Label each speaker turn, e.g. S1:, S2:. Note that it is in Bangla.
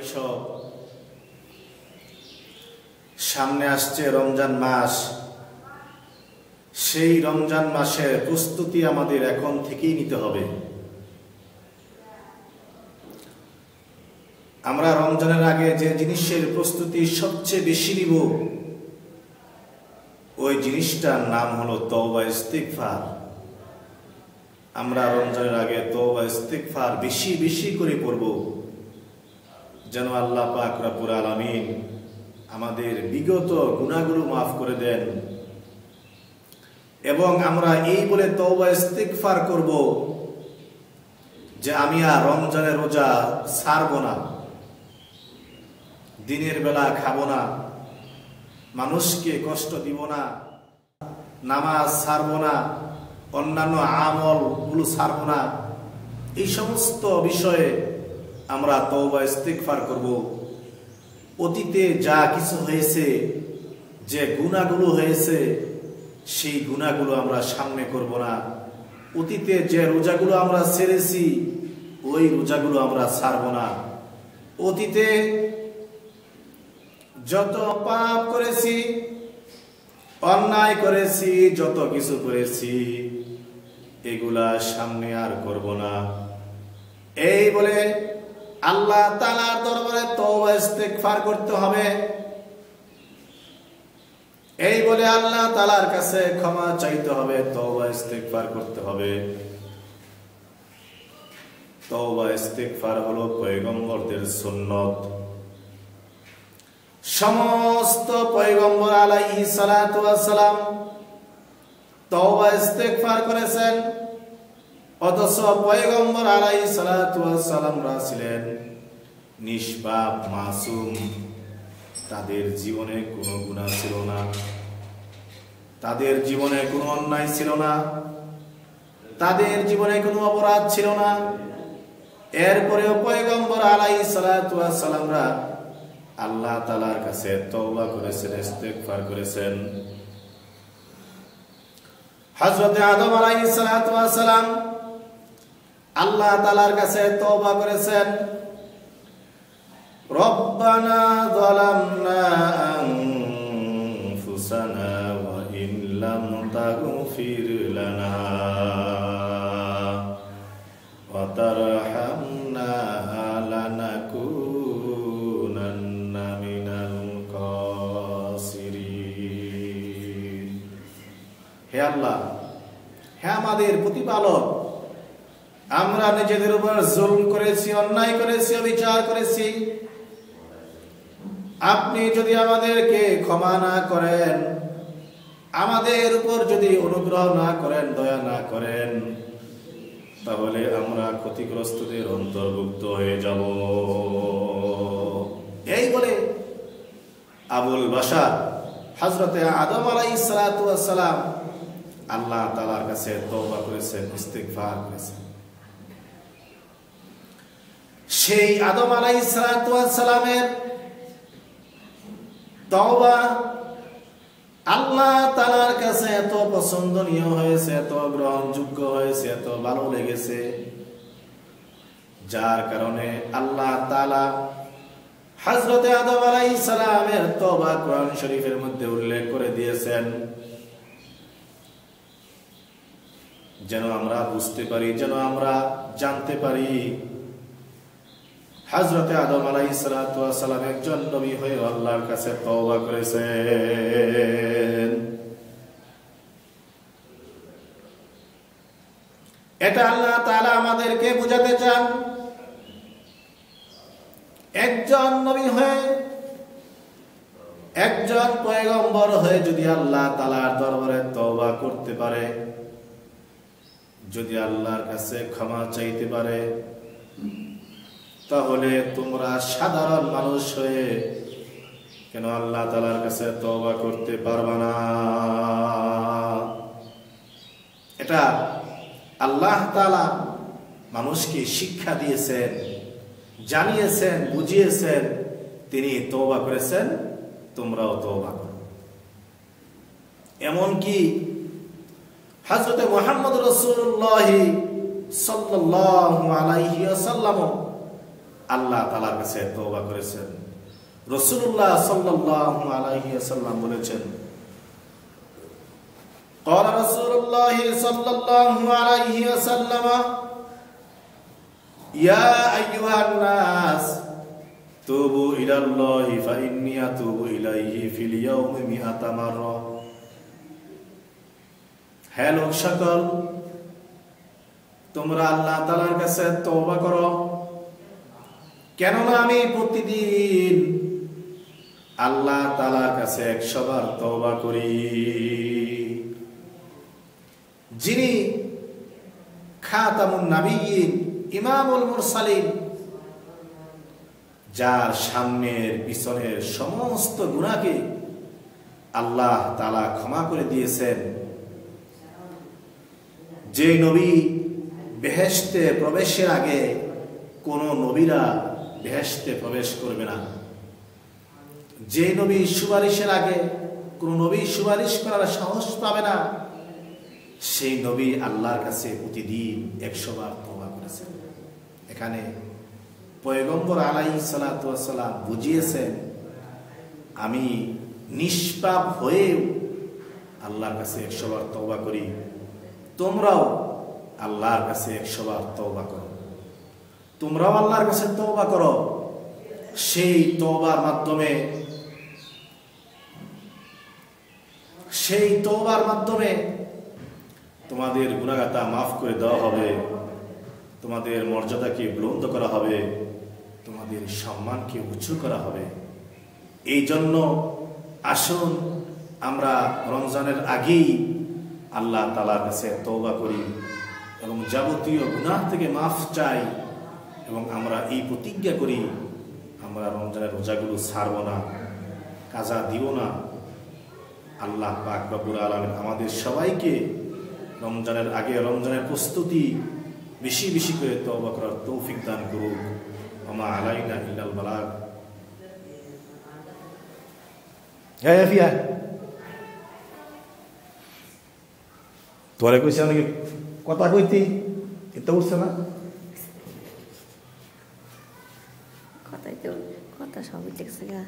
S1: কৃষক, সামনে আসছে রমজান মাস। সেই রমজান মাসের প্রস্তুতি আমাদের এখন থেকেই নিতে হবে। আমরা রমজানের আগে যে জিনিসের প্রস্তুতি সবচেয়ে বেশি নিব, ওই জিনিসটার নাম হলো তওবা ইস্তিগফার। আমরা রমজানের আগে তওবা ইস্তিগফার বেশি বেশি করে পড়ব, যেন আল্লাহ পাক রব্বুল আলামিন আমাদের বিগত গুনাহগুলো মাফ করে দেন। এবং আমরা এই বলে তওবা ইস্তিগফার করব যে আমি আর রমজানের রোজা ছাড়ব না, দিনের বেলা খাবো না, মানুষকে কষ্ট দিব না, নামাজ ছাড়ব না, অন্যান্য আমল গুলো ছাড়ব না। এই সমস্ত বিষয়ে আমরা তওবা ইস্তিগফার করব। অতীতে যা কিছু হয়েছে, যে গুনাহগুলো হয়েছে, সেই গুনাহগুলো আমরা সামনে করব না। অতীতে যে রোজাগুলো আমরা ছেড়েছি, ওই রোজাগুলো আমরা ছাড়ব না। অতীতে যত পাপ করেছি, অন্যায় করেছি, যত কিছু করেছি, এগুলা সামনে আর করব না। এই বলে আল্লাহ তাআলার দরবারে তওবা ইস্তিগফার করতে হবে। এই বলে আল্লাহ তাআলার কাছে ক্ষমা চাইতে হবে, তওবা ইস্তিগফার করতে হবে। তওবা ইস্তিগফার হলো পয়গম্বরদের সুন্নত। সমস্ত পয়গম্বর আলাইহিস সালাতু ওয়াস সালাম তওবা ইস্তিগফার করেছেন, অথচ পয়গম্বর আলাইহিস সালাতু ওয়াস সালামরা ছিলেন নিষ্পাপ, মাসুম। তাদের জীবনে কোনো গুনাহ ছিল না, তাদের জীবনে কোনো অন্যায় ছিল না, তাদের জীবনে কোনো অপরাধ ছিল না। এরপরেও পয়গম্বর আলাইহিস সালাতু ওয়াস সালামরা আল্লাহ তাআলার কাছে তওবা করেছেন, ইস্তিগফার করেছেন। হযরত আদম আলাইহিস সালাতু ওয়াস সালাম আল্লাহ তাআলার কাছে তওবা করেছেন, রব্বানা যালামনা আনফুসানা ওয়া ইন লাম তাগফির লানা ওয়া তারহামনা লানাকুনান্না মিনাল খাসিরিন। হে আল্লাহ, হে আমাদের প্রতিপালক, আমরা নিজেদের উপর জুলম করেছি, অন্যায় করেছি, অবিচার করেছি। আপনি যদি আমাদেরকে ক্ষমা না করেন, আমাদের উপর যদি অনুগ্রহ না করেন, দয়া না করেন, তাহলে আমরা ক্ষতিগ্রস্তদের অন্তর্ভুক্ত হয়ে যাব। এই বলে আবুল বাশার হযরতে আদম আলাইহিস সালাতু ওয়াস সালাম আল্লাহ তাআলার কাছে তওবা করেছেন, ইস্তিগফার করেছেন। সেই আদম আলাইহিস সালাতু ওয়াস সালামের তওবা আল্লাহ তাআলার কাছে এত পছন্দনীয় হয়েছে, এত গ্রহণযোগ্য হয়েছে, এত ভালো লেগেছে, যার কারণে আল্লাহ তাআলা হযরতে আদম আলাইহিস সালামের তওবা কোরআন শরীফের মধ্যে উল্লেখ করে দিয়েছেন, যেন আমরা বুঝতে পারি, যেন আমরা জানতে পারি হযরতে আদম আলাইহিস সালাতু ওয়াস সালাম একজন নবী হয়ে আল্লাহর কাছে তওবা করেছেন। এটা আল্লাহ তাআলা আমাদেরকে বোঝাতে চান, একজন নবী হয়ে, একজন পয়গম্বর হয়ে যদি আল্লাহ তাআলার দরবারে তওবা করতে পারে, যদি আল্লাহর কাছে ক্ষমা চাইতে পারে, তাহলে তোমরা সাধারণ মানুষ হয়ে কেন আল্লাহ তাআলার কাছে তওবা করতে পারবে না? এটা আল্লাহ তাআলা মানুষকে শিক্ষা দিয়েছেন, জানিয়েছেন, বুঝিয়েছেন, তিনি তওবা করেছেন, তোমরাও তওবা করো। এমনকি হযরত মুহাম্মদ রাসূলুল্লাহ সাল্লাল্লাহু আলাইহি ওয়াসাল্লাম আল্লাহ তাআলার কাছে তওবা করেছেন। রাসূলুল্লাহ সাল্লাল্লাহু আলাইহি ওয়াসাল্লাম বলেছেন, قال رسول الله صلى الله عليه وسلم يا أيها الناس توبوا إلى الله فإني أتوب إليه في اليوم 100 مرة। হে লোক সকল, তোমরা আল্লাহ তাআলার কাছে তওবা করো, কেননা আমি প্রতিদিন আল্লাহ তাআলার কাছে 100 বার তওবা করি। যিনি খাতামুন নাবিয়্যিন, ইমামুল মুরসালিন, যার সামনের পিছনের সমস্ত গুনাহকে আল্লাহ তাআলা ক্ষমা করে দিয়েছেন, যে নবী বেহেশতে প্রবেশের আগে কোন নবীরা বেহেশতে প্রবেশ করবে না, যে নবী সুপারিশের আগে কোন নবী সুপারিশ করার সাহস পাবে না, সেই নবী আল্লাহর কাছে প্রতিদিন 100 বার তওবা করেছেন। এখানে পয়গম্বর আলাইহিস সালাতু ওয়াস সালাম বুঝিয়েছেন, আমি নিষ্পাপ হয়েও আল্লাহর কাছে 100 বার তওবা করি, তোমরাও আল্লাহর কাছে 100 বার তওবা করো, তোমরাও আল্লাহর কাছে তওবা করো। সেই তওবার মাধ্যমে তোমাদের গুনাহগাতা মাফ করে দেওয়া হবে, তোমাদের মর্যাদাকে বুলন্দ করা হবে, তোমাদের সম্মানকে উঁচু করা হবে। এই জন্য আসুন আমরা রমজানের আগেই আল্লাহ তাআলার কাছে তওবা করি এবং যাবতীয় গুনাহ থেকে মাফ চাই, এবং আমরা এই প্রতিজ্ঞা করি, আমরা রমজানের রোজাগুলো ছাড়ব না, কাজা দিব না। আল্লাহ পাক রব্বুল আলামিন আমাদের সবাইকে রমজানের আগে রমজানের প্রস্তুতি বেশি বেশি করে তওবা করার তৌফিক দান করুক। ওমা আলাইনা ইল্লাল বালাগ। ফিয়া তোরে কইছে নাকি কথা কইতি, এটা বুঝছ না?
S2: কথা সবই দেখছে গা।